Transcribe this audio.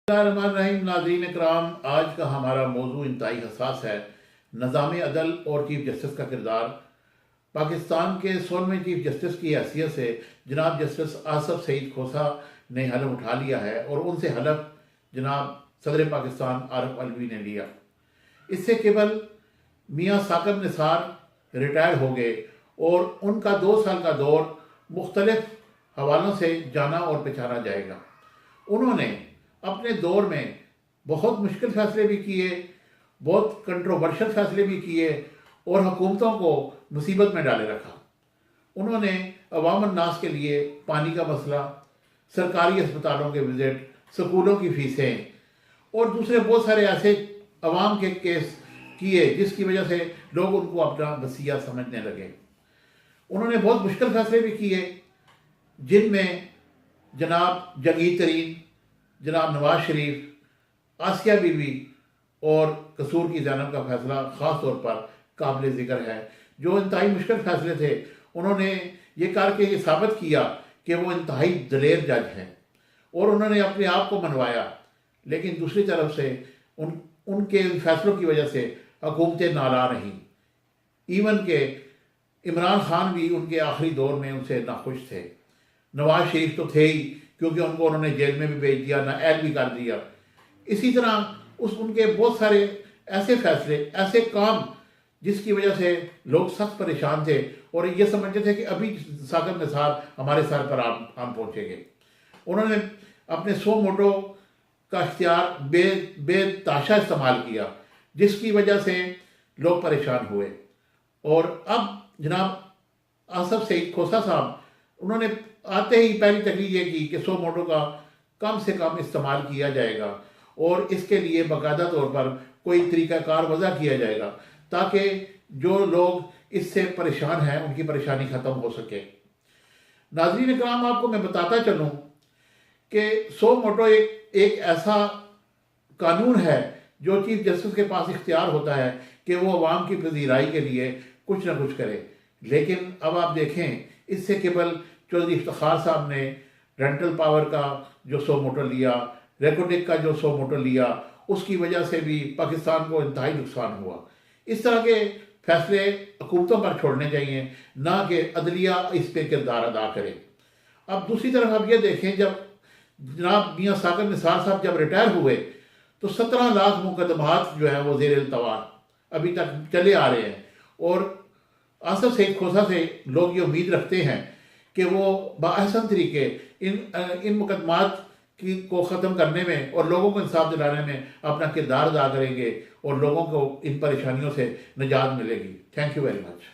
रहीम नाज़रीन कराम, आज का हमारा मौजू इंतहाई हसास है। निज़ाम अदल और चीफ जस्टिस का किरदार। पाकिस्तान के 16वें चीफ जस्टिस की हैसियत से जनाब जस्टिस आसफ सईद खोसा ने हलफ उठा लिया है और उनसे हलफ जनाब सदर पाकिस्तान आरिफ अलवी ने लिया। इससे केवल मियाँ साकिब निसार रिटायर हो गए और उनका 2 साल का दौर मुख्तलिफ हवालों से जाना और पहचाना जाएगा। उन्होंने अपने दौर में बहुत मुश्किल फैसले भी किए, बहुत कंट्रोवर्शियल फैसले भी किए और हुकूमतों को मुसीबत में डाले रखा। उन्होंने अवाम अन्नास के लिए पानी का मसला, सरकारी अस्पतालों के विजिट, स्कूलों की फ़ीसें और दूसरे बहुत सारे ऐसे अवाम के केस किए जिसकी वजह से लोग उनको अपना वसीया समझने लगे। उन्होंने बहुत मुश्किल फैसले भी किए जिनमें जनाब जंगीर तरीन, जनाब नवाज शरीफ, आसिया बीबी और कसूर की ज़ैनब का फैसला ख़ास तौर पर काबिल ज़िक्र है, जो इंतहाई मुश्किल फैसले थे। उन्होंने ये करके ये साबित किया कि वो इंतहाई दलेर जज हैं और उन्होंने अपने आप को मनवाया। लेकिन दूसरी तरफ से उनके फैसलों की वजह से हुकूमतें नाला रहीं। इवन के इमरान खान भी उनके आखिरी दौर में उनसे नाखुश थे। नवाज शरीफ तो थे ही, क्योंकि उनको उन्होंने जेल में भी भेज दिया, नाअहल भी कर दिया। इसी तरह उनके बहुत सारे ऐसे फैसले, ऐसे काम जिसकी वजह से लोग सख्त परेशान थे और ये समझते थे कि अभी साकिब निसार हमारे सर पर आम पहुँचेंगे। उन्होंने अपने 100 मोटो का इख्तियार बेताशा इस्तेमाल किया, जिसकी वजह से लोग परेशान हुए। और अब जनाब आसफ सईद खोसा साहब, उन्होंने आते ही पहली तकरीर ये की कि 100 मोटो का कम से कम इस्तेमाल किया जाएगा और इसके लिए बाकायदा तौर पर कोई तरीक़ाकार वज़ा किया जाएगा ताकि जो लोग इससे परेशान हैं उनकी परेशानी ख़त्म हो सके। नाज़रीन कराम, आपको मैं बताता चलूँ कि 100 मोटो एक ऐसा कानून है जो चीफ जस्टिस के पास इख्तियार होता है कि वो अवाम की पजीराई के लिए कुछ ना कुछ करे। लेकिन अब आप देखें, इससे केवल चौधरी इफ्तिखार साहब ने रेंटल पावर का जो 100 मोटो लिया, रेकोडिक का जो 100 मोटो लिया, उसकी वजह से भी पाकिस्तान को इंतहाई नुकसान हुआ। इस तरह के फैसले हुकूमतों पर छोड़ने चाहिए, ना कि अदलिया इस पर किरदार अदा करे। अब दूसरी तरफ आप ये देखें, जब जनाब मियाँ साकिब निसार साहब जब रिटायर हुए तो 17 लाख मुकदमात जो है वो ज़ेर इल्तवा अभी तक चले आ रहे हैं। और आसफ सईद खोसा से लोग ये उम्मीद रखते हैं कि वो बाअहसन तरीके इन मुकदमात को ख़त्म करने में और लोगों को इंसाफ दिलाने में अपना किरदार अदा करेंगे और लोगों को इन परेशानियों से निजात मिलेगी। Thank you very much.